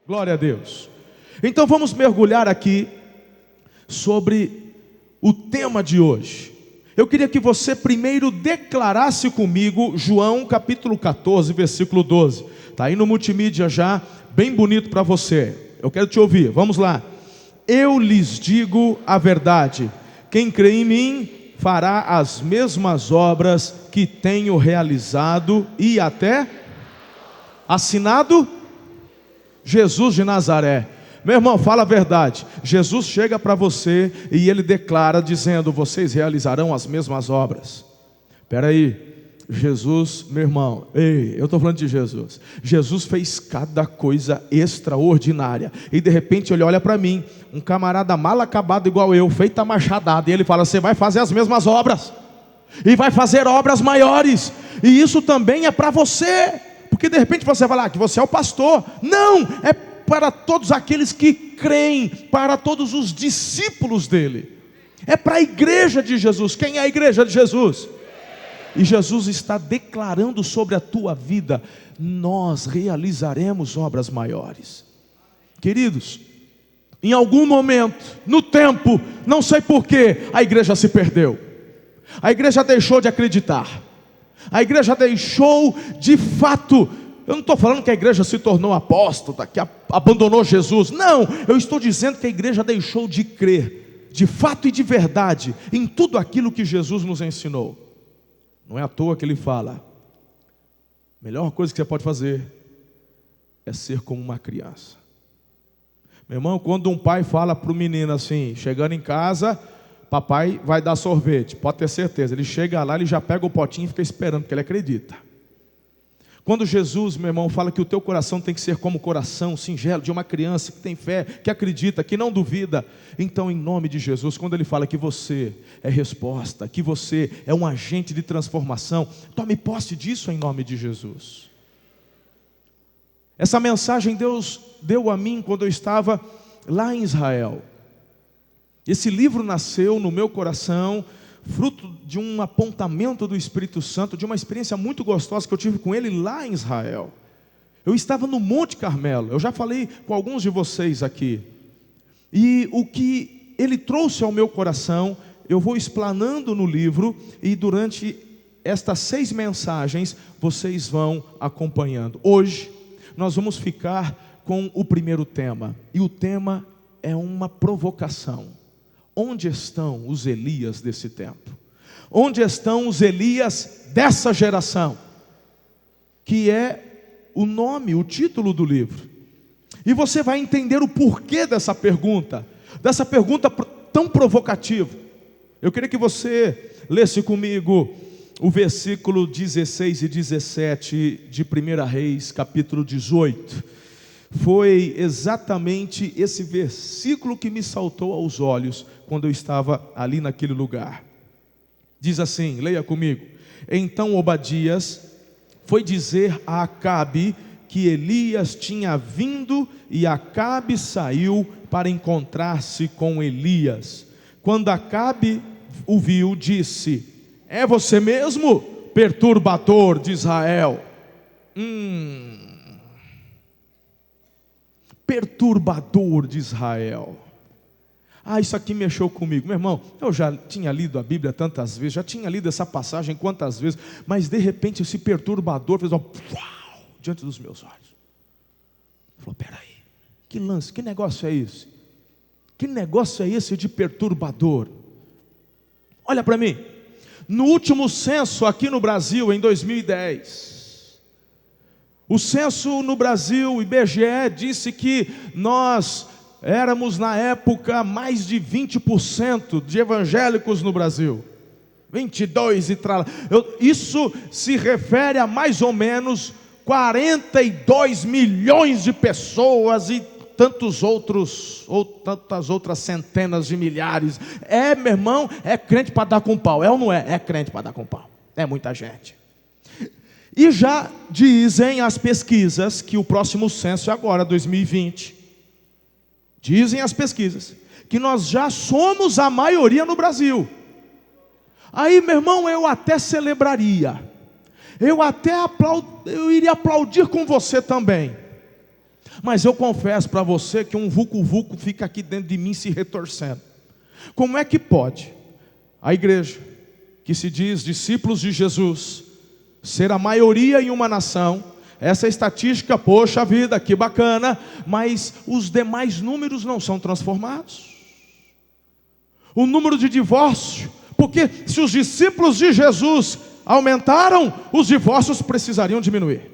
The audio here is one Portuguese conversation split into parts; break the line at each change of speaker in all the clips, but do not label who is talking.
Glória a Deus. Então vamos mergulhar aqui sobre o tema de hoje. Eu queria que você primeiro declarasse comigo João capítulo 14, versículo 12. Está aí no multimídia já, bem bonito para você. Eu quero te ouvir, vamos lá. Eu lhes digo a verdade, quem crê em mim fará as mesmas obras que tenho realizado e até assinado Jesus de Nazaré. Meu irmão, fala a verdade. Jesus chega para você e ele declara dizendo: vocês realizarão as mesmas obras. Espera aí, Jesus, meu irmão, ei, eu estou falando de Jesus. Jesus fez cada coisa extraordinária. E de repente ele olha para mim, um camarada mal acabado igual eu, feito a machadada, e ele fala: você vai fazer as mesmas obras, e vai fazer obras maiores. E isso também é para você. Porque de repente você vai lá que você é o pastor. Não, é para todos aqueles que creem, para todos os discípulos dele. É para a igreja de Jesus. Quem é a igreja de Jesus? E Jesus está declarando sobre a tua vida: nós realizaremos obras maiores. Queridos, em algum momento, no tempo, não sei porquê, a igreja se perdeu. A igreja deixou de acreditar. A igreja deixou de fato. Eu não estou falando que a igreja se tornou apóstata, que abandonou Jesus. Não, eu estou dizendo que a igreja deixou de crer, de fato e de verdade, em tudo aquilo que Jesus nos ensinou. Não é à toa que ele fala: a melhor coisa que você pode fazer é ser como uma criança. Meu irmão, quando um pai fala para o menino assim, chegando em casa: papai vai dar sorvete, pode ter certeza, ele chega lá, ele já pega o potinho e fica esperando, porque ele acredita. Quando Jesus, meu irmão, fala que o teu coração tem que ser como o coração singelo de uma criança que tem fé, que acredita, que não duvida, então em nome de Jesus, quando ele fala que você é resposta, que você é um agente de transformação, tome posse disso em nome de Jesus. Essa mensagem Deus deu a mim quando eu estava lá em Israel. Esse livro nasceu no meu coração, fruto de um apontamento do Espírito Santo, de uma experiência muito gostosa que eu tive com ele lá em Israel. Eu estava no Monte Carmelo, eu já falei com alguns de vocês aqui. E o que ele trouxe ao meu coração, eu vou explanando no livro, e durante estas 6 mensagens, vocês vão acompanhando. Hoje, nós vamos ficar com o primeiro tema, e o tema é uma provocação. Onde estão os Elias desse tempo? Onde estão os Elias dessa geração? Que é o nome, o título do livro. E você vai entender o porquê dessa pergunta tão provocativa. Eu queria que você lesse comigo o versículo 16 e 17 de 1 Reis, capítulo 18. Foi exatamente esse versículo que me saltou aos olhos quando eu estava ali naquele lugar. Diz assim, leia comigo: então Obadias foi dizer a Acabe que Elias tinha vindo, e Acabe saiu para encontrar-se com Elias. Quando Acabe o viu, disse: é você mesmo, perturbador de Israel? Perturbador de Israel. Isso aqui mexeu comigo. Meu irmão, eu já tinha lido a Bíblia tantas vezes, já tinha lido essa passagem quantas vezes, mas de repente esse perturbador fez uau, diante dos meus olhos. Falou: peraí, que lance, que negócio é esse? Que negócio é esse de perturbador? Olha para mim. No último censo aqui no Brasil, em 2010, o censo no Brasil, o IBGE, disse que nós éramos na época mais de 20% de evangélicos no Brasil. 22 e tal. Isso se refere a mais ou menos 42 milhões de pessoas e tantas outras centenas de milhares. Meu irmão, é crente para dar com pau. É ou não é? É crente para dar com pau. É muita gente. E já dizem as pesquisas que o próximo censo é agora, 2020. Dizem as pesquisas que nós já somos a maioria no Brasil. Aí, meu irmão, eu até celebraria. Eu iria aplaudir com você também. Mas eu confesso para você que um vulco-vulco fica aqui dentro de mim se retorcendo. Como é que pode a igreja, que se diz discípulos de Jesus, ser a maioria em uma nação? Essa estatística, poxa vida, que bacana, mas os demais números não são transformados. O número de divórcio, porque se os discípulos de Jesus aumentaram, os divórcios precisariam diminuir.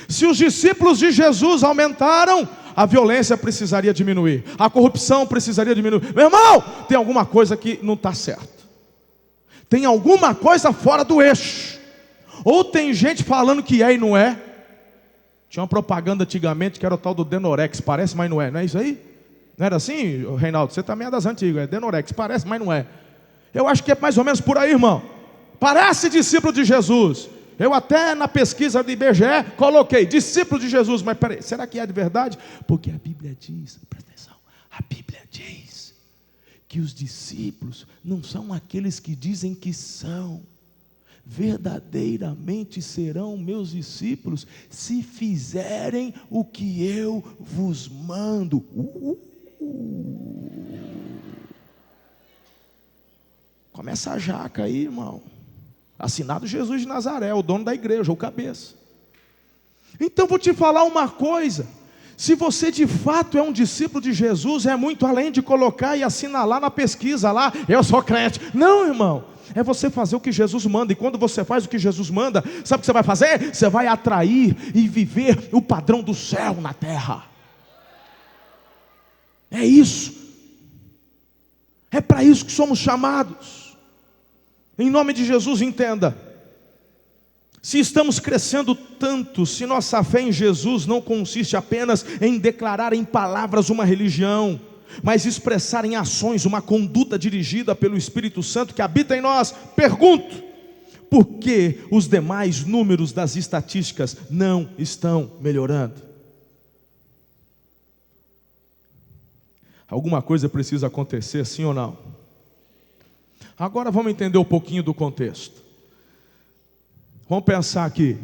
Se os discípulos de Jesus aumentaram, a violência precisaria diminuir, a corrupção precisaria diminuir. Meu irmão, tem alguma coisa que não está certo. Tem alguma coisa fora do eixo. Ou tem gente falando que é e não é. Tinha uma propaganda antigamente que era o tal do Denorex, parece, mas não é. Não é isso aí? Não era assim, Reinaldo? Você também é das antigas, é Denorex, parece, mas não é. Eu acho que é mais ou menos por aí, irmão. Parece discípulo de Jesus. Eu até na pesquisa do IBGE coloquei discípulo de Jesus, mas peraí, será que é de verdade? Porque a Bíblia diz, presta atenção, a Bíblia diz que os discípulos não são aqueles que dizem que são. Verdadeiramente serão meus discípulos se fizerem o que eu vos mando. Começa a jaca aí, irmão. Assinado Jesus de Nazaré, o dono da igreja, o cabeça. Então vou te falar uma coisa. Se você de fato é um discípulo de Jesus, é muito além de colocar e assinalar na pesquisa lá, eu sou crente. Não, irmão. É você fazer o que Jesus manda. E quando você faz o que Jesus manda, sabe o que você vai fazer? Você vai atrair e viver o padrão do céu na terra. É isso. É para isso que somos chamados. Em nome de Jesus, entenda. Se estamos crescendo tanto, se nossa fé em Jesus não consiste apenas em declarar em palavras uma religião, mas expressar em ações uma conduta dirigida pelo Espírito Santo que habita em nós, pergunto, por que os demais números das estatísticas não estão melhorando? Alguma coisa precisa acontecer, sim ou não? Agora vamos entender um pouquinho do contexto. Vamos pensar aqui,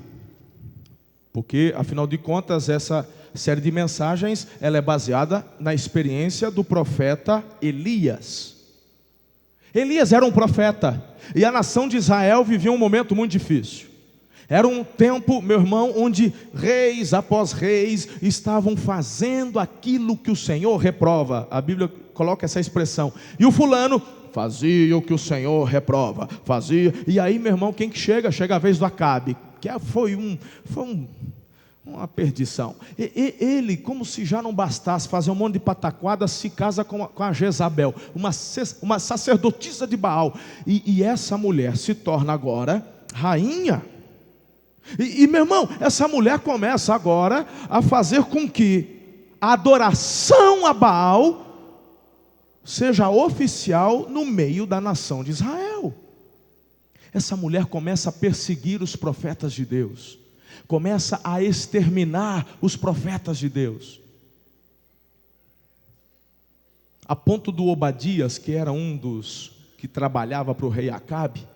porque afinal de contas essa série de mensagens, ela é baseada na experiência do profeta Elias. Elias era um profeta, e a nação de Israel vivia um momento muito difícil. Era um tempo, meu irmão, onde reis após reis estavam fazendo aquilo que o Senhor reprova. A Bíblia coloca essa expressão. E o fulano fazia o que o Senhor reprova, fazia. E aí, meu irmão, quem que chega? Chega a vez do Acabe, que foi uma perdição. Ele, como se já não bastasse fazer um monte de pataquada, se casa com a Jezabel, uma sacerdotisa de Baal. E essa mulher se torna agora rainha. E meu irmão, essa mulher começa agora a fazer com que a adoração a Baal seja oficial no meio da nação de Israel. Essa mulher começa a perseguir os profetas de Deus, começa a exterminar os profetas de Deus, a ponto do Obadias, que era um dos que trabalhava para o rei Acabe.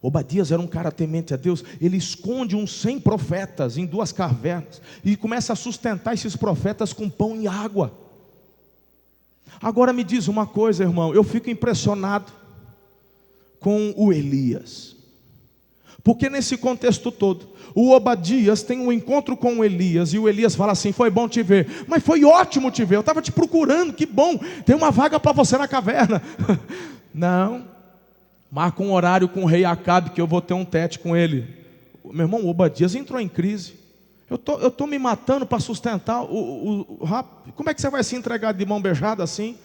Obadias era um cara temente a Deus. Ele esconde uns 100 profetas em 2 cavernas e começa a sustentar esses profetas com pão e água. Agora me diz uma coisa, irmão, eu fico impressionado com o Elias, porque nesse contexto todo, o Obadias tem um encontro com o Elias, e o Elias fala assim: foi bom te ver, mas foi ótimo te ver, eu estava te procurando, que bom, tem uma vaga para você na caverna. Não, marca um horário com o rei Acabe, que eu vou ter um tete com ele. Meu irmão, o Obadias entrou em crise. Eu tô me matando para sustentar o rapaz. Como é que você vai se entregar de mão beijada assim?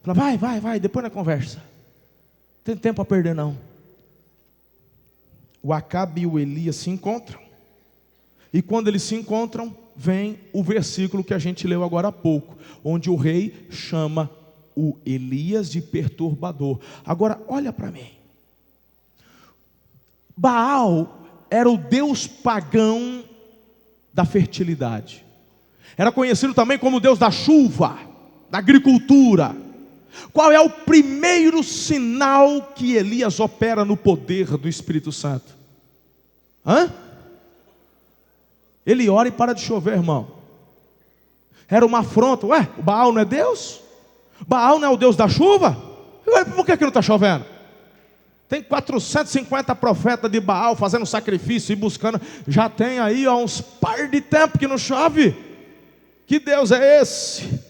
Fala, vai, depois na conversa. Não tem tempo a perder não. O Acabe e o Elias se encontram. E quando eles se encontram, vem o versículo que a gente leu agora há pouco, onde o rei chama o Elias de perturbador. Agora, olha para mim. Baal era o deus pagão da fertilidade. Era conhecido também como o deus da chuva, da agricultura. Qual é o primeiro sinal que Elias opera no poder do Espírito Santo? Ele ora e para de chover, irmão. Era uma afronta. Ué, o Baal não é Deus? Baal não é o Deus da chuva? Ué, por que não está chovendo? Tem 450 profetas de Baal fazendo sacrifício e buscando. Já tem aí há uns par de tempo que não chove. Que Deus é esse?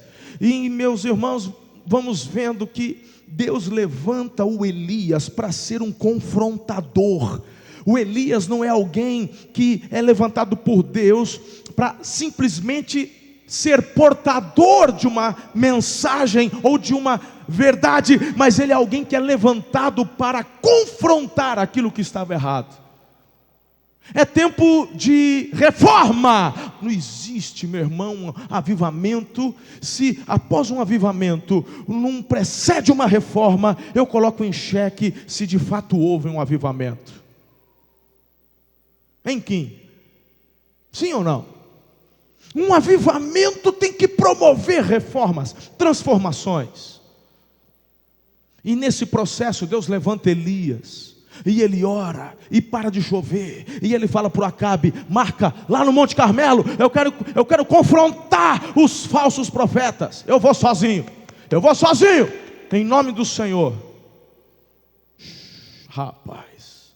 E meus irmãos, vamos vendo que Deus levanta o Elias para ser um confrontador. O Elias não é alguém que é levantado por Deus para simplesmente ser portador de uma mensagem ou de uma verdade, mas ele é alguém que é levantado para confrontar aquilo que estava errado. É tempo de reforma. Não existe, meu irmão, avivamento se após um avivamento não precede uma reforma. Eu coloco em xeque se de fato houve um avivamento. Em quem? Sim ou não? Um avivamento tem que promover reformas, transformações. E nesse processo Deus levanta Elias. E ele ora, e para de chover, e ele fala para o Acabe: marca lá no Monte Carmelo, eu quero confrontar os falsos profetas. Eu vou sozinho, em nome do Senhor. Rapaz,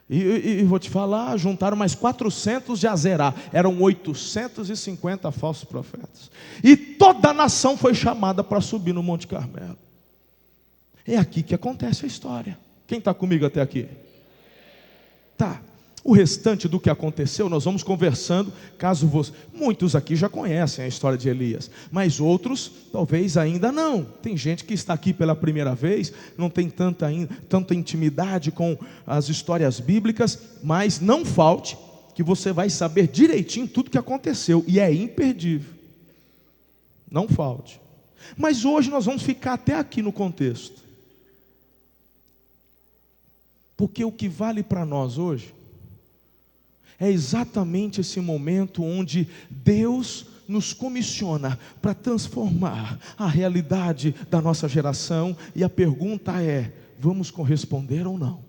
e vou te falar, juntaram mais 400 de Azerá, eram 850 falsos profetas, e toda a nação foi chamada para subir no Monte Carmelo. É aqui que acontece a história. Quem está comigo até aqui? Tá. O restante do que aconteceu nós vamos conversando. Caso você, muitos aqui já conhecem a história de Elias, mas outros talvez ainda não. Tem gente que está aqui pela primeira vez, não tem tanta intimidade com as histórias bíblicas, mas não falte que você vai saber direitinho tudo que aconteceu, e é imperdível. Não falte. Mas hoje nós vamos ficar até aqui no contexto. Porque o que vale para nós hoje é exatamente esse momento onde Deus nos comissiona para transformar a realidade da nossa geração. E a pergunta é: vamos corresponder ou não?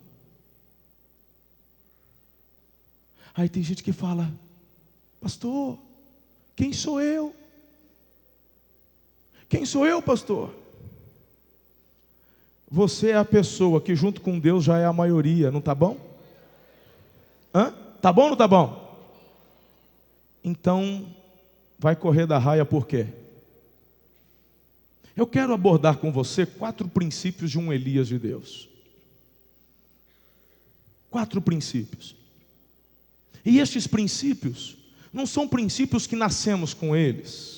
Aí tem gente que fala: pastor, quem sou eu? Quem sou eu, pastor? Você é a pessoa que junto com Deus já é a maioria, não está bom? Está bom ou não está bom? Então, vai correr da raia por quê? Eu quero abordar com você 4 princípios de um Elias de Deus. 4 princípios. E estes princípios não são princípios que nascemos com eles,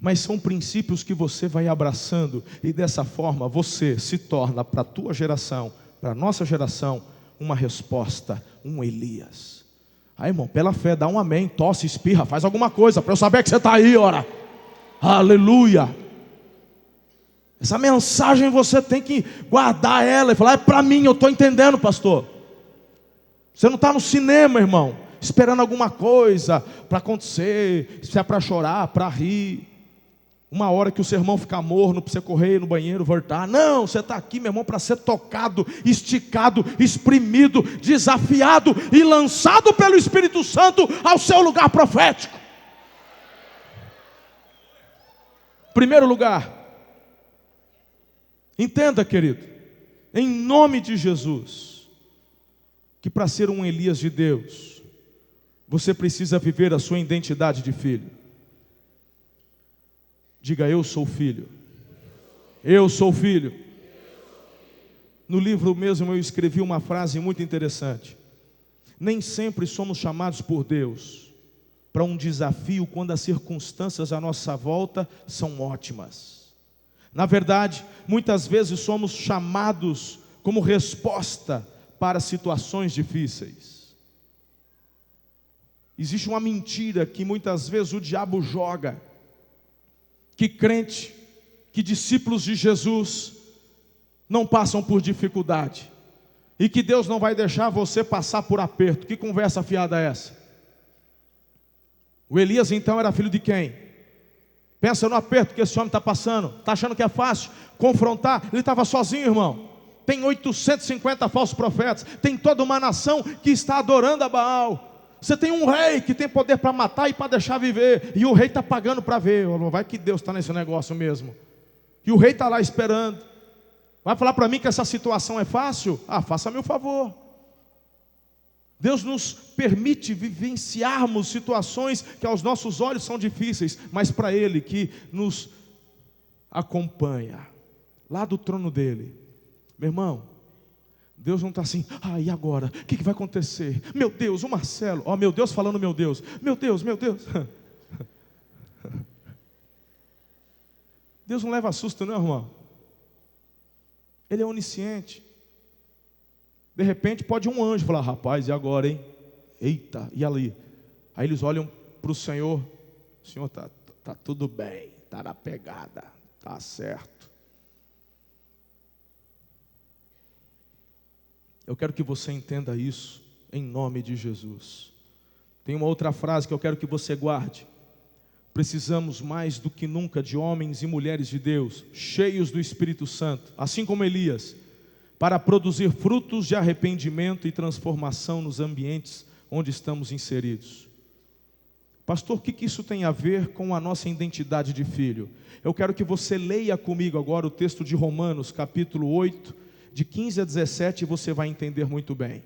mas são princípios que você vai abraçando, e dessa forma você se torna para a tua geração, para a nossa geração, uma resposta, um Elias. Aí, irmão, pela fé, dá um amém, tosse, espirra, faz alguma coisa, para eu saber que você está aí, ora. Aleluia. Essa mensagem você tem que guardar ela e falar: é para mim, eu estou entendendo, pastor. Você não está no cinema, irmão, esperando alguma coisa para acontecer, se é para chorar, para rir. Uma hora que o sermão ficar morno, para você correr no banheiro, voltar. Não, você está aqui, meu irmão, para ser tocado, esticado, exprimido, desafiado e lançado pelo Espírito Santo ao seu lugar profético. Primeiro lugar, entenda, querido, em nome de Jesus, que para ser um Elias de Deus, você precisa viver a sua identidade de filho. Diga: eu sou filho. Eu sou filho. No livro mesmo eu escrevi uma frase muito interessante. Nem sempre somos chamados por Deus para um desafio quando as circunstâncias à nossa volta são ótimas. Na verdade, muitas vezes somos chamados como resposta para situações difíceis. Existe uma mentira que muitas vezes o diabo joga, que crente, que discípulos de Jesus não passam por dificuldade, e que Deus não vai deixar você passar por aperto. Que conversa fiada é essa? O Elias então era filho de quem? Pensa no aperto que esse homem está passando. Está achando que é fácil confrontar? Ele estava sozinho, irmão. Tem 850 falsos profetas, tem toda uma nação que está adorando a Baal. Você tem um rei que tem poder para matar e para deixar viver, e o rei está pagando para ver. Vai que Deus está nesse negócio mesmo. E o rei está lá esperando. Vai falar para mim que essa situação é fácil? Faça-me o favor. Deus nos permite vivenciarmos situações que aos nossos olhos são difíceis, mas para Ele que nos acompanha, lá do trono dEle. Meu irmão, Deus não está assim, e agora? O que vai acontecer? Meu Deus, o Marcelo, meu Deus falando meu Deus. Meu Deus, meu Deus. Deus não leva susto não, irmão. Ele é onisciente. De repente pode um anjo falar, rapaz, e agora, hein? Eita, e ali? Aí eles olham para o Senhor tá tudo bem, tá na pegada, tá certo. Eu quero que você entenda isso, em nome de Jesus. Tem uma outra frase que eu quero que você guarde. Precisamos mais do que nunca de homens e mulheres de Deus, cheios do Espírito Santo, assim como Elias, para produzir frutos de arrependimento e transformação nos ambientes onde estamos inseridos. Pastor, o que isso tem a ver com a nossa identidade de filho? Eu quero que você leia comigo agora o texto de Romanos, capítulo 8, de 15 a 17, e você vai entender muito bem.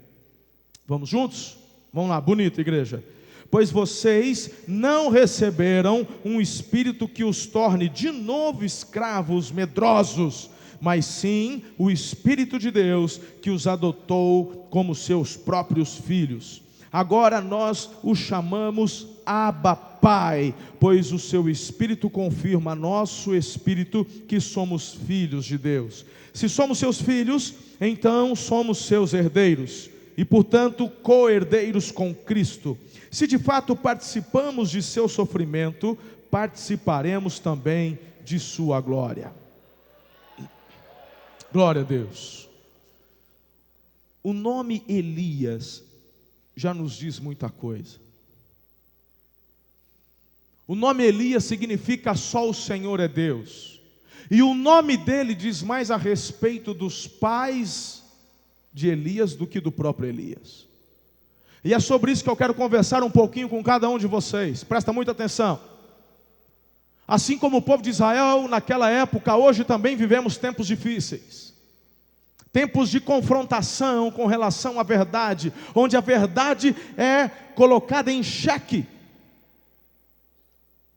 Vamos juntos? Vamos lá, bonito, igreja. Pois vocês não receberam um espírito que os torne de novo escravos medrosos, mas sim o Espírito de Deus que os adotou como seus próprios filhos. Agora nós o chamamos Abba Pai, pois o seu Espírito confirma nosso Espírito que somos filhos de Deus. Se somos seus filhos, então somos seus herdeiros e portanto co-herdeiros com Cristo. Se de fato participamos de seu sofrimento, participaremos também de sua glória. Glória a Deus. O nome Elias já nos diz muita coisa. O nome Elias significa só o Senhor é Deus. E o nome dele diz mais a respeito dos pais de Elias do que do próprio Elias. E é sobre isso que eu quero conversar um pouquinho com cada um de vocês. Presta muita atenção. Assim como o povo de Israel naquela época, hoje também vivemos tempos difíceis. Tempos de confrontação com relação à verdade, onde a verdade é colocada em xeque.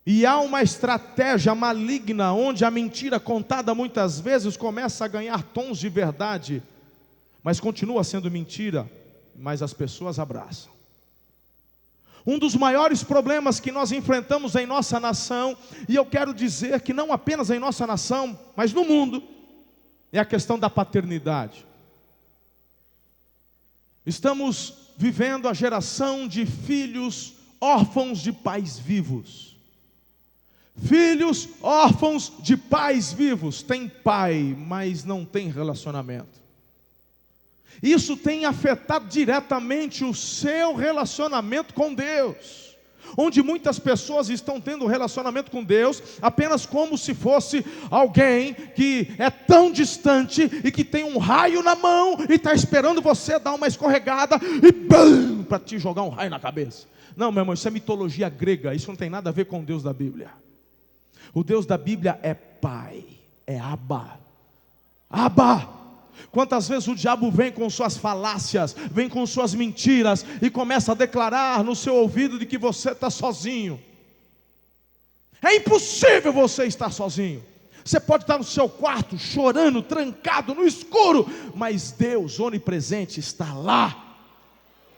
E há uma estratégia maligna, onde a mentira contada muitas vezes começa a ganhar tons de verdade, mas continua sendo mentira, mas as pessoas abraçam. Um dos maiores problemas que nós enfrentamos em nossa nação, e eu quero dizer que não apenas em nossa nação, mas no mundo, é a questão da paternidade. Estamos vivendo a geração de filhos órfãos de pais vivos. Filhos órfãos de pais vivos. Tem pai, mas não tem relacionamento. Isso tem afetado diretamente o seu relacionamento com Deus, onde muitas pessoas estão tendo um relacionamento com Deus apenas como se fosse alguém que é tão distante e que tem um raio na mão e está esperando você dar uma escorregada e bam, para te jogar um raio na cabeça. Não, meu irmão, isso é mitologia grega, isso não tem nada a ver com o Deus da Bíblia. O Deus da Bíblia é Pai, é Abba. Abba! Quantas vezes o diabo vem com suas falácias, vem com suas mentiras e começa a declarar no seu ouvido de que você está sozinho. É impossível você estar sozinho. Você pode estar no seu quarto chorando, trancado no escuro, mas Deus onipresente está lá.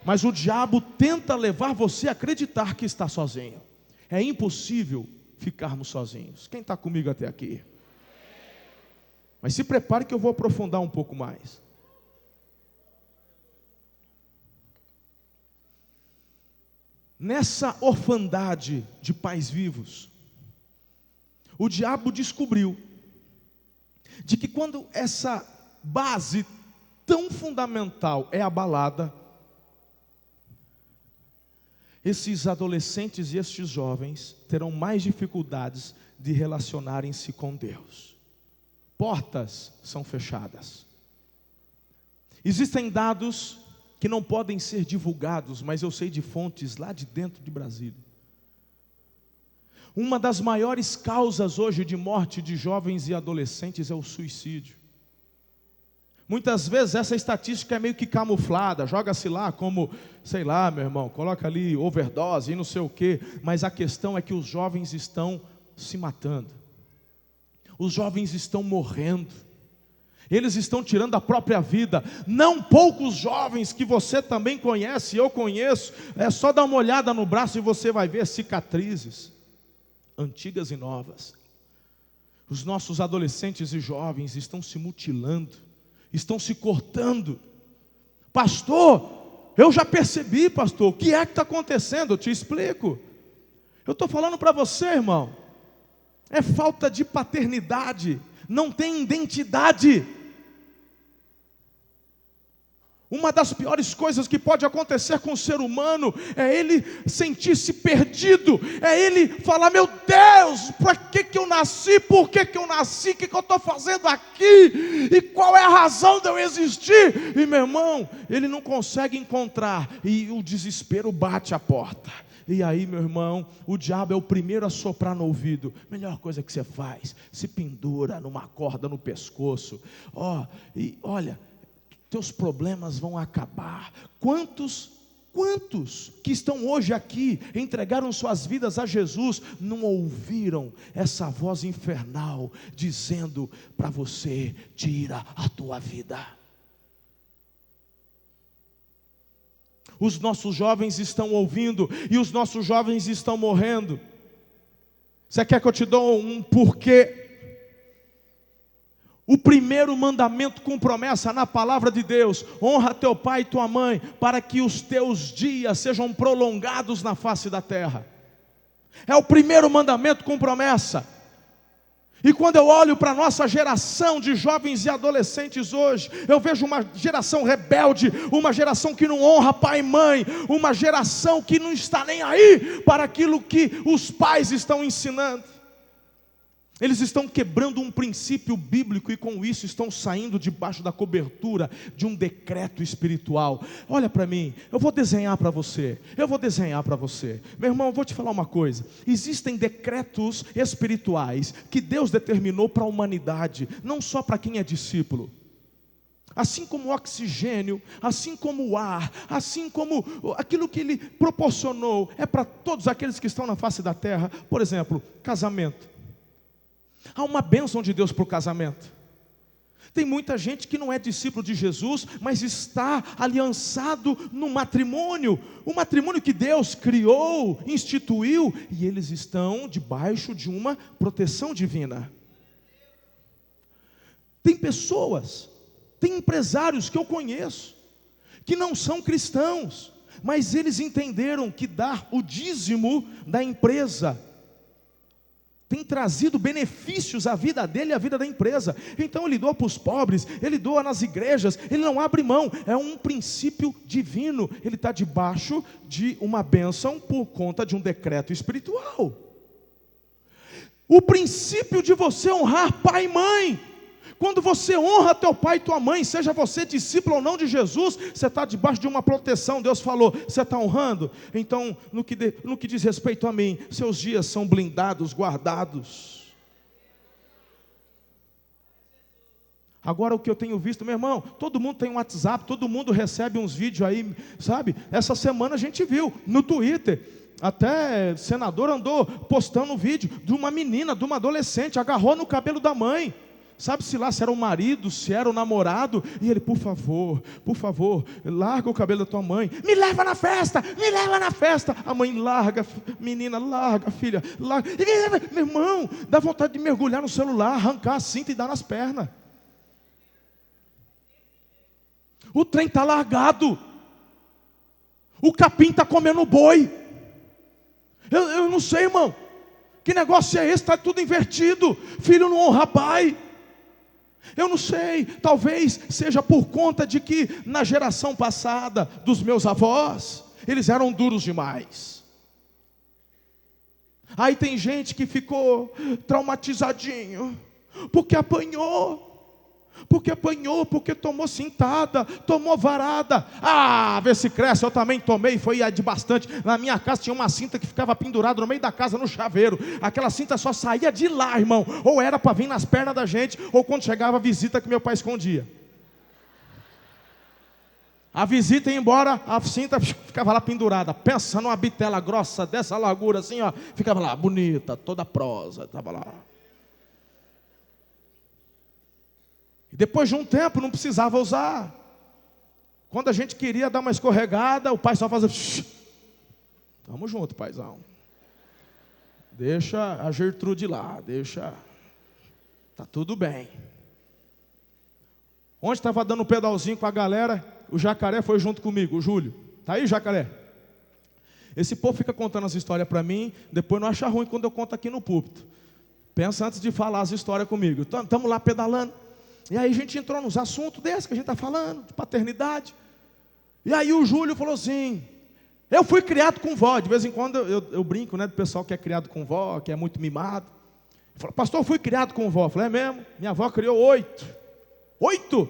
Mas o diabo tenta levar você a acreditar que está sozinho. É impossível ficarmos sozinhos. Quem está comigo até aqui? Mas se prepare que eu vou aprofundar um pouco mais. Nessa orfandade de pais vivos, o diabo descobriu de que quando essa base tão fundamental é abalada, esses adolescentes e estes jovens terão mais dificuldades de relacionarem-se com Deus. Portas são fechadas. Existem dados que não podem ser divulgados, mas eu sei de fontes lá de dentro de Brasília. Uma das maiores causas hoje de morte de jovens e adolescentes é o suicídio. Muitas vezes essa estatística é meio que camuflada, joga-se lá como, sei lá, meu irmão, coloca ali overdose e não sei o quê, mas a questão é que os jovens estão se matando, os jovens estão morrendo, eles estão tirando a própria vida. Não poucos jovens que você também conhece, eu conheço, é só dar uma olhada no braço e você vai ver cicatrizes, antigas e novas. Os nossos adolescentes e jovens estão se mutilando, estão se cortando. Pastor, eu já percebi, pastor, o que é que está acontecendo? Eu te explico. Eu estou falando para você, irmão, é falta de paternidade, não tem identidade. Uma das piores coisas que pode acontecer com o ser humano é ele sentir-se perdido, é ele falar: meu Deus, para que eu nasci, por que eu nasci, o que eu estou fazendo aqui, e qual é a razão de eu existir? E meu irmão, ele não consegue encontrar, e o desespero bate a porta. E aí, meu irmão, o diabo é o primeiro a soprar no ouvido: melhor coisa que você faz, se pendura numa corda no pescoço, e olha, teus problemas vão acabar. Quantos que estão hoje aqui, entregaram suas vidas a Jesus, não ouviram essa voz infernal dizendo para você: tira a tua vida? Os nossos jovens estão ouvindo e os nossos jovens estão morrendo. Você quer que eu te dou um porquê? O primeiro mandamento com promessa na palavra de Deus: honra teu pai e tua mãe, para que os teus dias sejam prolongados na face da terra. É o primeiro mandamento com promessa. E quando eu olho para a nossa geração de jovens e adolescentes hoje, eu vejo uma geração rebelde, uma geração que não honra pai e mãe, uma geração que não está nem aí para aquilo que os pais estão ensinando. Eles estão quebrando um princípio bíblico e com isso estão saindo debaixo da cobertura de um decreto espiritual. Olha para mim, eu vou desenhar para você. Meu irmão, eu vou te falar uma coisa. Existem decretos espirituais que Deus determinou para a humanidade, não só para quem é discípulo. Assim como o oxigênio, assim como o ar, assim como aquilo que Ele proporcionou, é para todos aqueles que estão na face da terra. Por exemplo, casamento. Há uma bênção de Deus para o casamento. Tem muita gente que não é discípulo de Jesus, mas está aliançado no matrimônio. O matrimônio que Deus criou, instituiu, e eles estão debaixo de uma proteção divina. Tem pessoas, tem empresários que eu conheço, que não são cristãos, mas eles entenderam que dar o dízimo da empresa tem trazido benefícios à vida dele e à vida da empresa. Então ele doa para os pobres, ele doa nas igrejas, ele não abre mão. É um princípio divino. Ele está debaixo de uma bênção por conta de um decreto espiritual. O princípio de você honrar pai e mãe. Quando você honra teu pai e tua mãe, seja você discípulo ou não de Jesus, você está debaixo de uma proteção. Deus falou: você está honrando? Então, no que diz respeito a mim, seus dias são blindados, guardados. Agora o que eu tenho visto, meu irmão, todo mundo tem um WhatsApp, todo mundo recebe uns vídeos aí, sabe? Essa semana a gente viu no Twitter, até senador andou postando um vídeo de uma menina, de uma adolescente, agarrou no cabelo da mãe. Sabe-se lá se era o marido, se era o namorado. E ele: por favor, larga o cabelo da tua mãe. Me leva na festa. A mãe: larga, menina, larga, filha, larga. Meu irmão, dá vontade de mergulhar no celular, arrancar a cinta e dar nas pernas. O trem está largado. O capim está comendo boi. Eu não sei, irmão. Que negócio é esse? Está tudo invertido. Filho não honra pai. Eu não sei, talvez seja por conta de que na geração passada dos meus avós, eles eram duros demais. Aí tem gente que ficou traumatizadinho, porque apanhou, Porque apanhou, porque tomou cintada, tomou varada. Ah, vê se cresce, eu também tomei, foi de bastante. Na minha casa tinha uma cinta que ficava pendurada no meio da casa, no chaveiro. Aquela cinta só saía de lá, irmão. Ou era para vir nas pernas da gente, ou quando chegava a visita que meu pai escondia. A visita ia embora, a cinta ficava lá pendurada. Pensa numa bitela grossa dessa largura assim, ó. Ficava lá, bonita, toda prosa, estava lá. Depois de um tempo não precisava usar. Quando a gente queria dar uma escorregada, o pai só fazia: tamo junto, paizão. Deixa a Gertrude lá, deixa. Tá tudo bem. Onde estava dando um pedalzinho com a galera, o Jacaré foi junto comigo, o Júlio. Tá aí, Jacaré? Esse povo fica contando as histórias para mim, depois não acha ruim quando eu conto aqui no púlpito. Pensa antes de falar as histórias comigo. Estamos lá pedalando. E aí a gente entrou nos assuntos desses que a gente está falando, de paternidade. E aí o Júlio falou assim: eu fui criado com vó. De vez em quando eu brinco, né, do pessoal que é criado com vó, que é muito mimado. Ele falou: pastor, eu fui criado com vó. Eu falei: é mesmo? Minha avó criou 8. 8?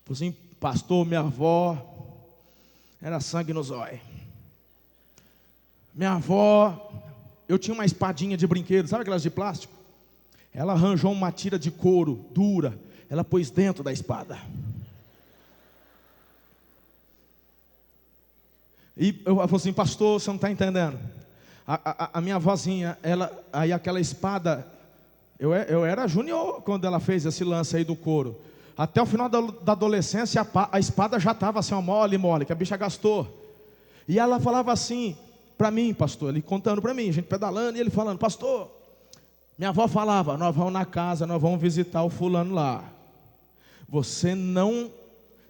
Falei assim: pastor, minha avó era sangue no zóio. Minha avó, eu tinha uma espadinha de brinquedo, sabe aquelas de plástico? Ela arranjou uma tira de couro dura, ela pôs dentro da espada. E eu falei assim: pastor, você não está entendendo. A minha vozinha, aí aquela espada, eu era júnior quando ela fez esse lance aí do couro. Até o final da adolescência, a espada já estava assim, ó, mole, que a bicha gastou. E ela falava assim para mim, pastor, ele contando para mim, a gente pedalando, e ele falando: pastor, minha avó falava: nós vamos na casa, nós vamos visitar o fulano lá. Você não,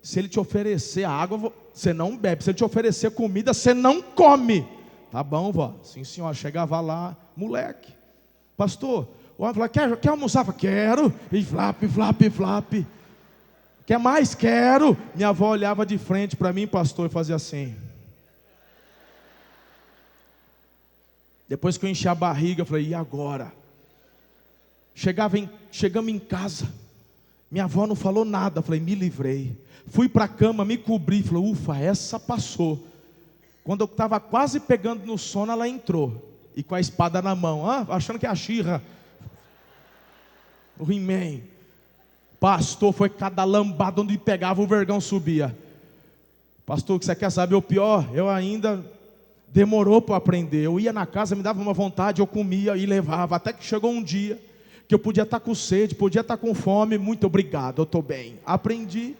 se ele te oferecer água, você não bebe. Se ele te oferecer comida, você não come. Tá bom, vó? Sim, senhora. Chegava lá, moleque. Pastor, o homem falava: quer almoçar? Eu quero. E flap. Quer mais? Quero. Minha avó olhava de frente para mim, pastor, e fazia assim. Depois que eu enchi a barriga, eu falei: e agora? Chegamos em casa, minha avó não falou nada. Falei: me livrei. Fui para a cama, me cobri. Falei: ufa, essa passou. Quando eu estava quase pegando no sono, ela entrou, e com a espada na mão, achando que é a She-Ra, o He-Man. Pastor, foi cada lambada, onde pegava o vergão subia. Pastor, o que você quer saber o pior? Eu ainda demorou para aprender. Eu ia na casa, me dava uma vontade, eu comia e levava. Até que chegou um dia que eu podia estar com sede, podia estar com fome. Muito obrigado, eu estou bem. Aprendi.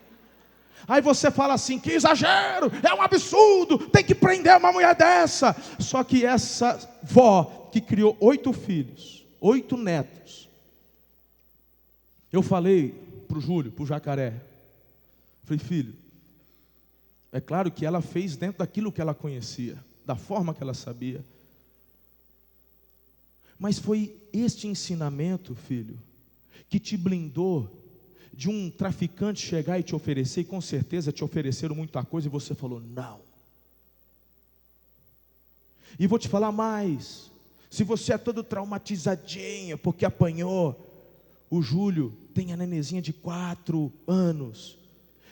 Aí você fala assim: que exagero, é um absurdo, tem que prender uma mulher dessa. Só que essa vó que criou 8 filhos, 8 netos. Eu falei para o Júlio, para o Jacaré, falei: filho, é claro que ela fez dentro daquilo que ela conhecia, da forma que ela sabia. Mas foi este ensinamento, filho, que te blindou de um traficante chegar e te oferecer, e com certeza te ofereceram muita coisa, e você falou: não. E vou te falar mais: se você é todo traumatizadinho porque apanhou, o Júlio tem a nenezinha de 4 anos,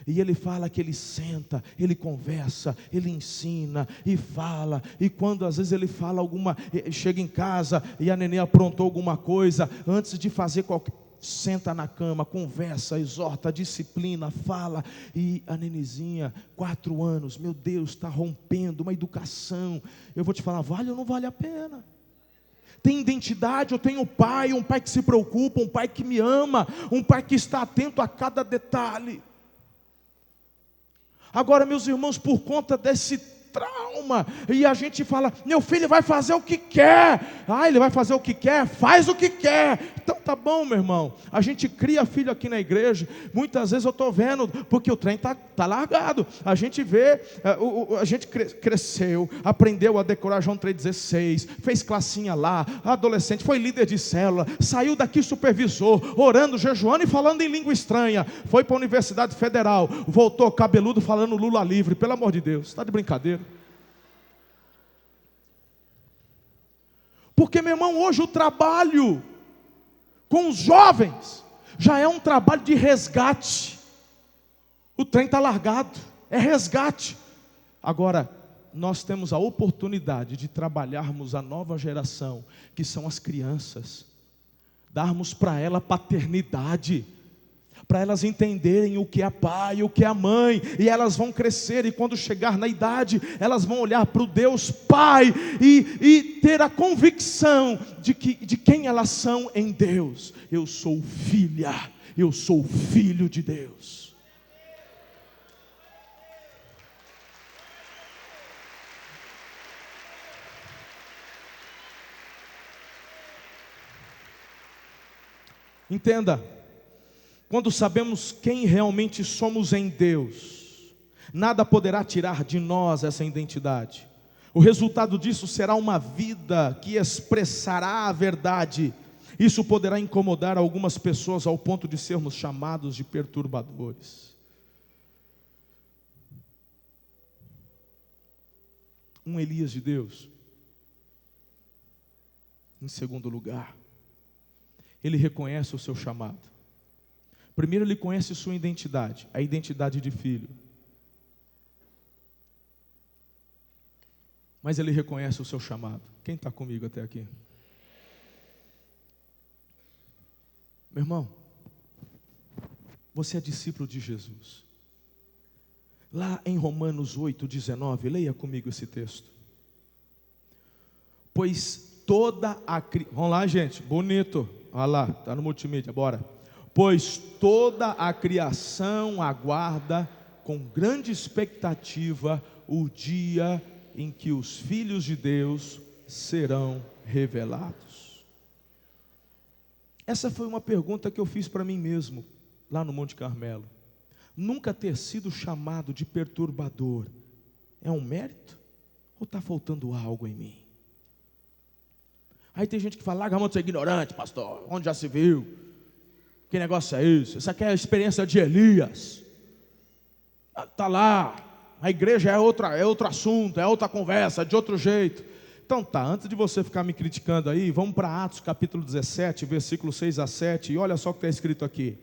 e ele fala que ele senta, ele conversa, ele ensina e fala. E quando às vezes ele fala chega em casa e a neném aprontou alguma coisa, antes de fazer senta na cama, conversa, exorta, disciplina, fala. E a nenezinha, 4 anos, meu Deus, está rompendo uma educação. Eu vou te falar: vale ou não vale a pena? Tem identidade, eu tenho um pai que se preocupa, um pai que me ama, um pai que está atento a cada detalhe. Agora, meus irmãos, por conta desse trauma, e a gente fala: meu filho vai fazer o que quer. Ele vai fazer o que quer? Faz o que quer. Então tá bom, meu irmão. A gente cria filho aqui na igreja. Muitas vezes eu estou vendo, porque o trem tá largado. A gente vê, a gente cresceu, aprendeu a decorar João 3,16, fez classinha lá, adolescente, foi líder de célula, saiu daqui supervisor, orando, jejuando e falando em língua estranha. Foi para a Universidade Federal, voltou cabeludo falando Lula livre. Pelo amor de Deus, está de brincadeira? Porque, meu irmão, hoje o trabalho com os jovens já é um trabalho de resgate. O trem está largado, é resgate. Agora, nós temos a oportunidade de trabalharmos a nova geração, que são as crianças, darmos para ela paternidade, para elas entenderem o que é pai e o que é a mãe, e elas vão crescer, e quando chegar na idade, elas vão olhar para o Deus Pai, e ter a convicção de quem elas são em Deus. Eu sou filha, eu sou filho de Deus. Entenda, quando sabemos quem realmente somos em Deus, nada poderá tirar de nós essa identidade. O resultado disso será uma vida que expressará a verdade. Isso poderá incomodar algumas pessoas ao ponto de sermos chamados de perturbadores. Um Elias de Deus, em segundo lugar, ele reconhece o seu chamado. Primeiro, ele conhece sua identidade, a identidade de filho. Mas ele reconhece o seu chamado. Quem está comigo até aqui? Meu irmão, você é discípulo de Jesus. Lá em Romanos 8:19, leia comigo esse texto. Pois toda a... Vamos lá, gente, bonito. Olha lá, está no multimídia, bora. Pois toda a criação aguarda com grande expectativa o dia em que os filhos de Deus serão revelados. Essa foi uma pergunta que eu fiz para mim mesmo, lá no Monte Carmelo. Nunca ter sido chamado de perturbador é um mérito? Ou está faltando algo em mim? Aí tem gente que fala, larga a mão de ser ignorante, pastor, onde já se viu? Que negócio é isso? Isso aqui é a experiência de Elias. Está lá, a igreja é outro assunto, é outra conversa, de outro jeito. Então tá, antes de você ficar me criticando aí, vamos para Atos capítulo 17, versículo 6 a 7, e olha só o que está escrito aqui.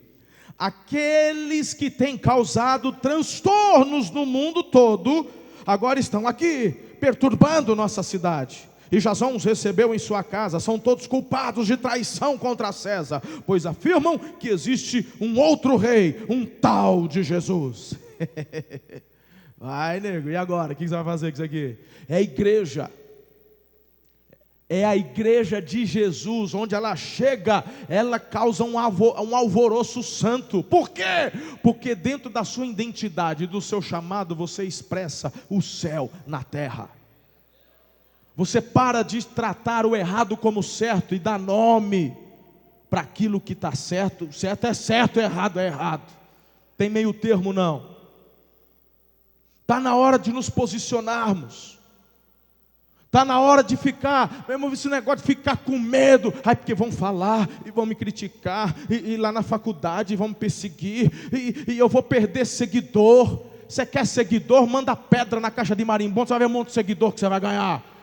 Aqueles que têm causado transtornos no mundo todo, agora estão aqui, perturbando nossa cidade. E Jasão os recebeu em sua casa. São todos culpados de traição contra César, pois afirmam que existe um outro rei, um tal de Jesus. Vai, nego, e agora? O que você vai fazer com isso aqui? É a igreja. É a igreja de Jesus. Onde ela chega, ela causa um alvoroço santo. Por quê? Porque dentro da sua identidade, do seu chamado, você expressa o céu na terra. Você para de tratar o errado como certo e dá nome para aquilo que está certo. Certo é certo, errado é errado. Tem meio termo não. Está na hora de nos posicionarmos. Está na hora de ficar, meu irmão, esse negócio de ficar com medo. Ai, porque vão falar e vão me criticar. E lá na faculdade vão me perseguir. E eu vou perder seguidor. Você quer seguidor? Manda pedra na caixa de marimbondo. Você vai ver um monte de seguidor que você vai ganhar.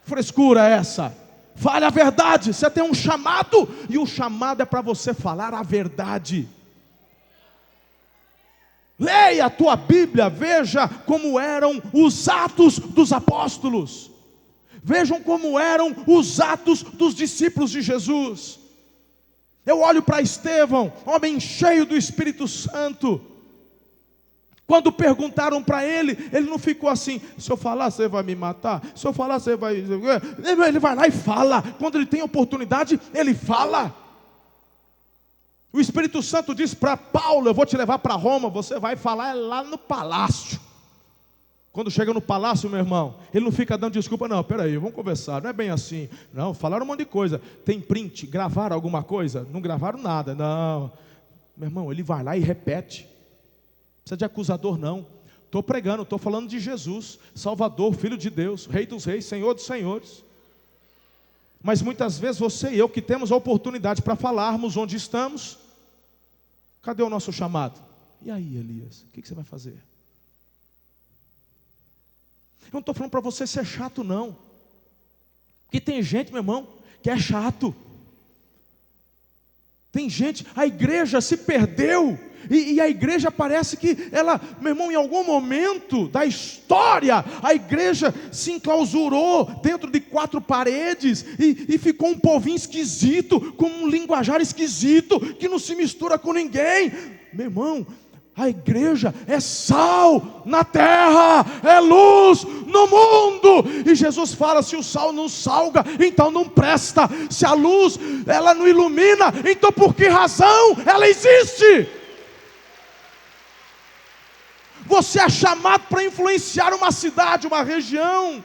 Frescura essa. Fale a verdade. Você tem um chamado, e o chamado é para você falar a verdade. Leia a tua Bíblia, veja como eram os atos dos apóstolos. Vejam como eram os atos dos discípulos de Jesus. Eu olho para Estevão, homem cheio do Espírito Santo. Quando perguntaram para ele, ele não ficou assim, se eu falar você vai me matar, se eu falar você vai... Ele vai lá e fala. Quando ele tem oportunidade, ele fala. O Espírito Santo diz para Paulo, eu vou te levar para Roma, você vai falar lá no palácio. Quando chega no palácio, meu irmão, ele não fica dando desculpa, não, peraí, vamos conversar, não é bem assim. Não, falaram um monte de coisa. Tem print, gravaram alguma coisa? Não gravaram nada, não. Meu irmão, ele vai lá e repete. Não precisa de acusador não. Estou pregando, estou falando de Jesus, Salvador, Filho de Deus, Rei dos Reis, Senhor dos Senhores. Mas muitas vezes você e eu que temos a oportunidade para falarmos onde estamos, cadê o nosso chamado? E aí, Elias, o que você vai fazer? Eu não estou falando para você ser chato não. Porque tem gente, meu irmão, que é chato. Tem gente, a igreja se perdeu, e a igreja parece que ela, meu irmão, em algum momento da história, a igreja se enclausurou dentro de 4 paredes, e ficou um povinho esquisito, com um linguajar esquisito, que não se mistura com ninguém. Meu irmão, a igreja é sal na terra, é luz no mundo. E Jesus fala: se o sal não salga, então não presta. Se a luz, ela não ilumina, então por que razão ela existe? Você é chamado para influenciar uma cidade, uma região.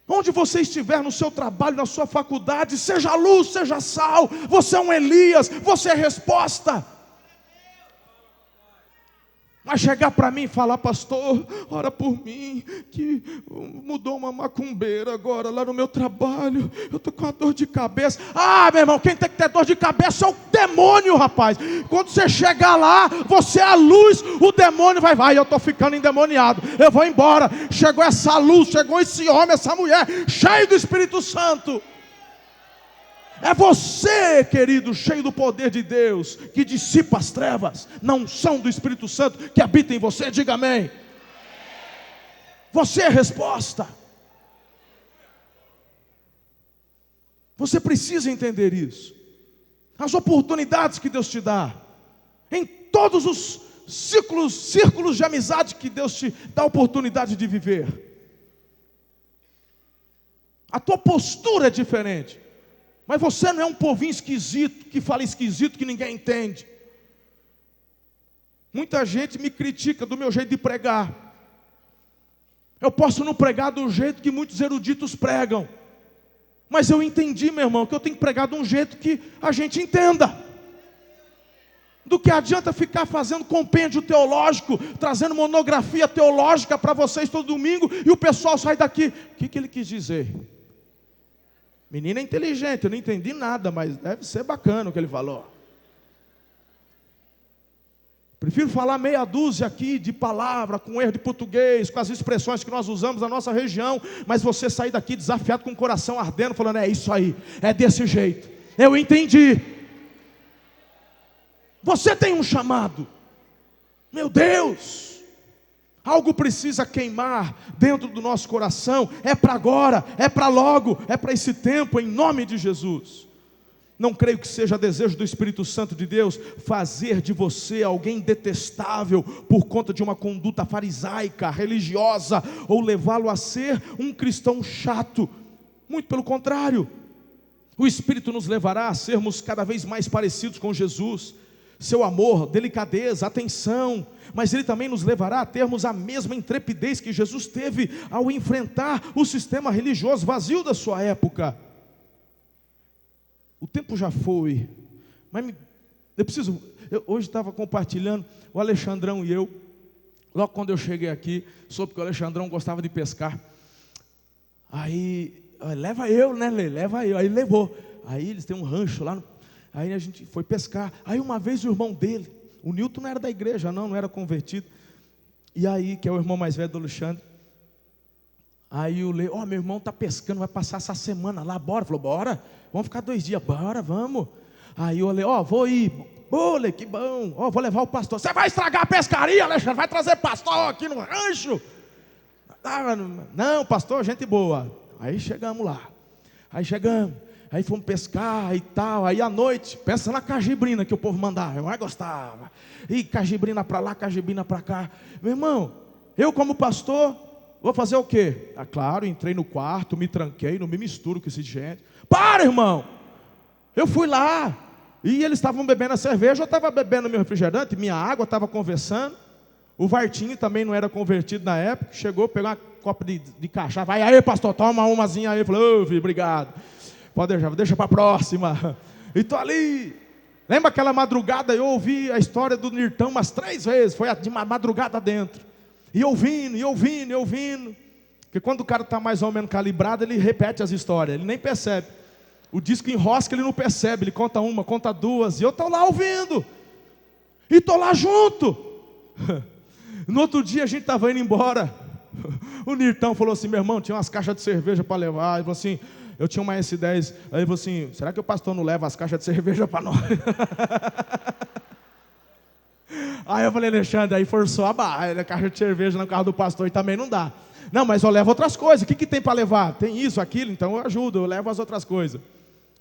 Onde você estiver, no seu trabalho, na sua faculdade, seja luz, seja sal. Você é um Elias, você é resposta. Mas chegar para mim e falar: pastor, ora por mim, que mudou uma macumbeira agora lá no meu trabalho, eu estou com uma dor de cabeça. Ah, meu irmão, quem tem que ter dor de cabeça é o demônio, rapaz. Quando você chegar lá, você é a luz, o demônio vai, eu estou ficando endemoniado, eu vou embora. Chegou essa luz, chegou esse homem, essa mulher, cheio do Espírito Santo. É você, querido, cheio do poder de Deus, que dissipa as trevas, na unção do Espírito Santo que habita em você. Diga amém. Você é a resposta. Você precisa entender isso. As oportunidades que Deus te dá, em todos os círculos de amizade que Deus te dá a oportunidade de viver. A tua postura é diferente. Mas você não é um povinho esquisito, que fala esquisito, que ninguém entende. Muita gente me critica do meu jeito de pregar. Eu posso não pregar do jeito que muitos eruditos pregam. Mas eu entendi, meu irmão, que eu tenho que pregar de um jeito que a gente entenda. Do que adianta ficar fazendo compêndio teológico, trazendo monografia teológica para vocês todo domingo, e o pessoal sai daqui: o que ele quis dizer? Menina é inteligente, eu não entendi nada, mas deve ser bacana o que ele falou. Prefiro falar meia dúzia aqui de palavra, com erro de português, com as expressões que nós usamos na nossa região, mas você sair daqui desafiado, com o coração ardendo, falando: é isso aí, é desse jeito, eu entendi. Você tem um chamado, meu Deus. Algo precisa queimar dentro do nosso coração. É para agora, é para logo, é para esse tempo, em nome de Jesus. Não creio que seja desejo do Espírito Santo de Deus fazer de você alguém detestável por conta de uma conduta farisaica, religiosa, ou levá-lo a ser um cristão chato. Muito pelo contrário, o Espírito nos levará a sermos cada vez mais parecidos com Jesus. Seu amor, delicadeza, atenção, mas Ele também nos levará a termos a mesma intrepidez que Jesus teve ao enfrentar o sistema religioso vazio da sua época. O tempo já foi, mas eu hoje estava compartilhando, o Alexandrão e eu, logo quando eu cheguei aqui, soube que o Alexandrão gostava de pescar. Aí, leva eu, né, Lê? Leva eu. Aí levou. Aí eles têm um rancho lá no... Aí a gente foi pescar. Aí uma vez o irmão dele, o Nilton, não era da igreja, não era convertido. E aí, que é o irmão mais velho do Alexandre. Aí o Lê: meu irmão está pescando, vai passar essa semana lá, bora. Falou: bora, vamos ficar 2 dias, bora, vamos. Aí o Lê: vou ir. Ô, Lê, que bom, vou levar o pastor. Você vai estragar a pescaria, Alexandre, vai trazer pastor aqui no rancho? Não, pastor, gente boa. Aí chegamos lá. Aí fomos pescar e tal. Aí à noite, pensa na cajibrina que o povo mandava, eu mais gostava. E cajibrina para lá, cajibrina para cá. Meu irmão, eu como pastor, vou fazer o quê? Claro, entrei no quarto, me tranquei, não me misturo com esse gente. Para, irmão! Eu fui lá, e eles estavam bebendo a cerveja, eu estava bebendo meu refrigerante, minha água, estava conversando. O Vartinho também não era convertido na época, chegou, pegou uma copa de cachaça. Vai aí, pastor, toma umazinha aí. Eu falei: filho, obrigado. Pode deixa para a próxima. E estou ali. Lembra aquela madrugada, eu ouvi a história do Nirtão umas 3 vezes. Foi de uma madrugada dentro. E ouvindo. Porque quando o cara está mais ou menos calibrado, ele repete as histórias, ele nem percebe. O disco enrosca, ele não percebe. Ele conta uma, conta 2. E eu estou lá ouvindo. E estou lá junto. No outro dia a gente estava indo embora. O Nirtão falou assim: meu irmão, tinha umas caixas de cerveja para levar. Ele falou assim: Eu tinha uma S10, aí ele falou assim, será que o pastor não leva as caixas de cerveja para nós? Aí eu falei, Alexandre, aí forçou a barra, a caixa de cerveja no carro do pastor e também não dá. Não, mas eu levo outras coisas, o que tem para levar? Tem isso, aquilo, então eu ajudo, eu levo as outras coisas.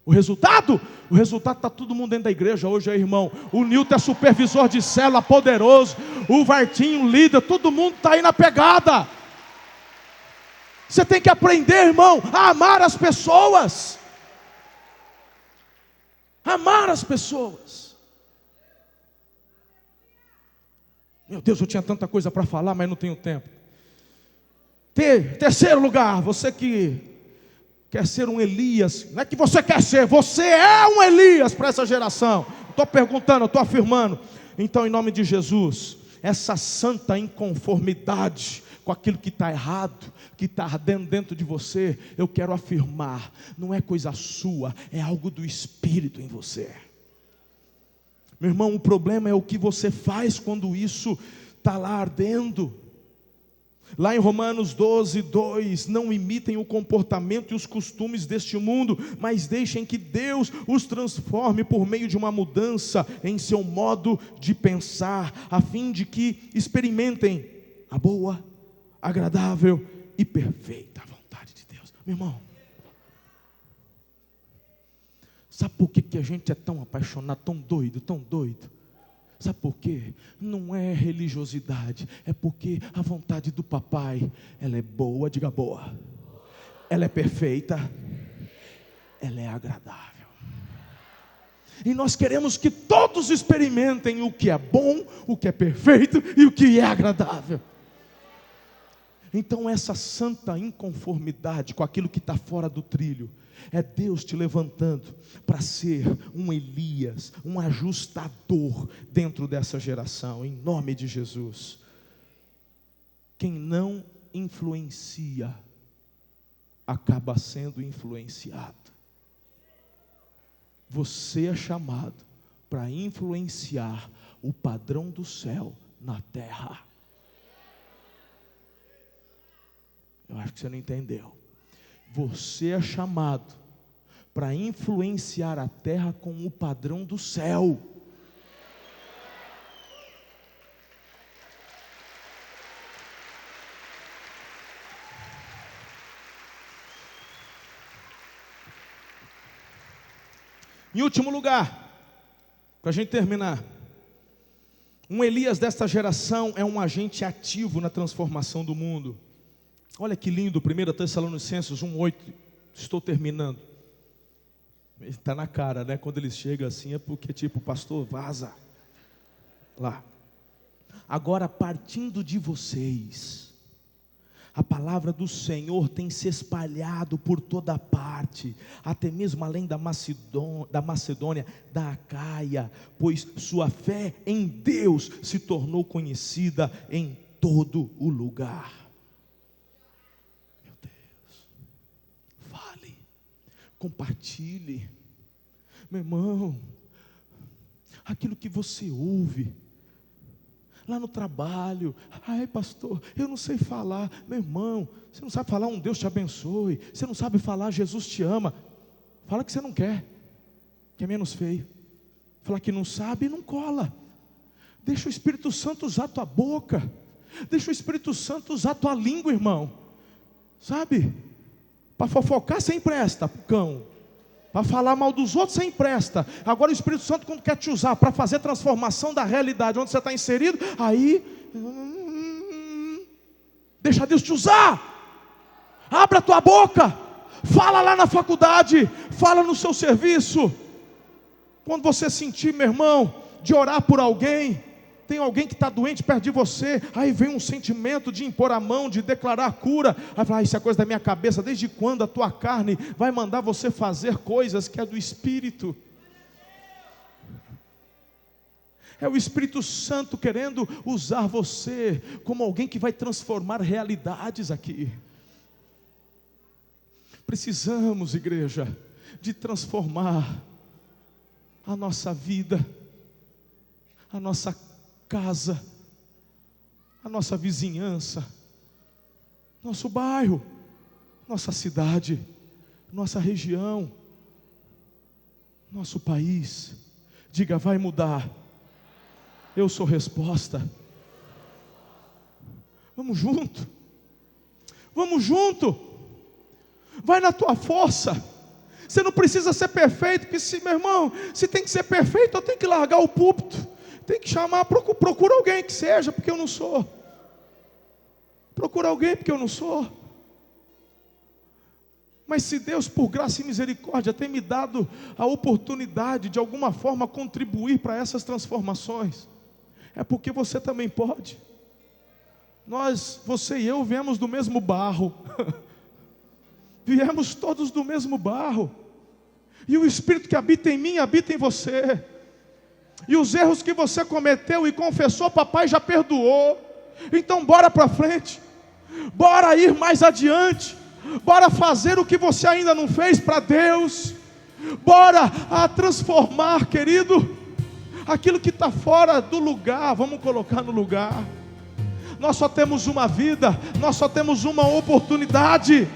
O resultado está todo mundo dentro da igreja hoje, aí, irmão. O Nilton é supervisor de célula poderoso, o Vartinho, líder, todo mundo está aí na pegada. Você tem que aprender, irmão, a amar as pessoas. Amar as pessoas. Meu Deus, eu tinha tanta coisa para falar, mas não tenho tempo. Terceiro lugar, você que quer ser um Elias, não é que você quer ser, você é um Elias para essa geração. Estou perguntando, estou afirmando. Então, em nome de Jesus, essa santa inconformidade com aquilo que está errado, que está ardendo dentro de você, eu quero afirmar, não é coisa sua, é algo do Espírito em você. Meu irmão, o problema é o que você faz quando isso está lá ardendo. Lá em Romanos 12:2, não imitem o comportamento e os costumes deste mundo, mas deixem que Deus os transforme por meio de uma mudança em seu modo de pensar, a fim de que experimentem a boa, agradável e perfeita vontade de Deus. Meu irmão, sabe por que a gente é tão apaixonado, tão doido, tão doido? Sabe por quê? Não é religiosidade, é porque a vontade do papai, ela é boa, diga boa. Ela é perfeita, ela é agradável. E nós queremos que todos experimentem o que é bom, o que é perfeito e o que é agradável. Então essa santa inconformidade com aquilo que está fora do trilho, é Deus te levantando para ser um Elias, um ajustador dentro dessa geração, em nome de Jesus. Quem não influencia, acaba sendo influenciado. Você é chamado para influenciar o padrão do céu na terra. Eu acho que você não entendeu. Você é chamado para influenciar a terra com o padrão do céu. Em último lugar, para a gente terminar, um Elias desta geração é um agente ativo na transformação do mundo. Olha que lindo, 1 Tessalonicenses 1:8, estou terminando. Está na cara, né? Quando eles chegam assim é porque tipo, pastor, vaza. Lá. Agora, partindo de vocês, a palavra do Senhor tem se espalhado por toda parte, até mesmo além da Macedônia, da Acaia, pois sua fé em Deus se tornou conhecida em todo o lugar. Compartilhe, meu irmão, aquilo que você ouve, lá no trabalho. Ai pastor, eu não sei falar. Meu irmão, você não sabe falar, um Deus te abençoe. Você não sabe falar, Jesus te ama. Fala que você não quer, que é menos feio. Falar que não sabe, não cola. Deixa o Espírito Santo usar tua boca. Deixa o Espírito Santo usar tua língua, irmão. Sabe? Para fofocar você empresta para o cão. Para falar mal dos outros você empresta. Agora o Espírito Santo, quando quer te usar para fazer transformação da realidade onde você está inserido, aí deixa Deus te usar. Abra a tua boca. Fala lá na faculdade. Fala no seu serviço. Quando você sentir, meu irmão, de orar por alguém, tem alguém que está doente perto de você, aí vem um sentimento de impor a mão, de declarar cura, aí fala, isso é coisa da minha cabeça. Desde quando a tua carne vai mandar você fazer coisas que é do Espírito? É o Espírito Santo querendo usar você como alguém que vai transformar realidades aqui. Precisamos, igreja, de transformar a nossa vida, a nossa casa, a nossa vizinhança, nosso bairro, nossa cidade. nossa região, nosso país. Diga, vai mudar. Eu sou resposta. Vamos junto. Vamos junto. Vai na tua força. Você não precisa ser perfeito, porque meu irmão, se tem que ser perfeito, eu tenho que largar o púlpito. Tem que chamar, procura alguém que seja, porque eu não sou. Procura alguém, porque eu não sou. Mas se Deus, por graça e misericórdia, tem me dado a oportunidade de alguma forma contribuir para essas transformações, é porque você também pode. Você e eu viemos do mesmo barro. Viemos todos do mesmo barro. E o Espírito que habita em mim, habita em você. E os erros que você cometeu e confessou, papai já perdoou. Então bora para frente. Bora ir mais adiante. Bora fazer o que você ainda não fez para Deus. Bora transformar, querido, aquilo que está fora do lugar, vamos colocar no lugar. Nós só temos uma vida, nós só temos uma oportunidade.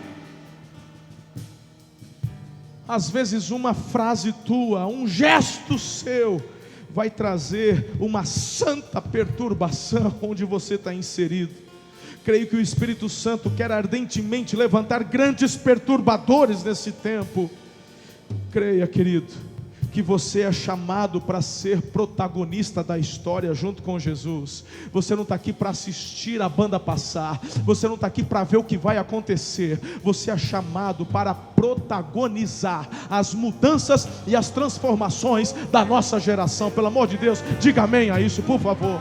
Às vezes uma frase tua, um gesto seu, vai trazer uma santa perturbação onde você está inserido. Creio que o Espírito Santo quer ardentemente levantar grandes perturbadores nesse tempo. Creia, querido, que você é chamado para ser protagonista da história junto com Jesus. Você não está aqui para assistir a banda passar. Você não está aqui para ver o que vai acontecer. Você é chamado para protagonizar as mudanças e as transformações da nossa geração. Pelo amor de Deus, diga amém a isso, por favor.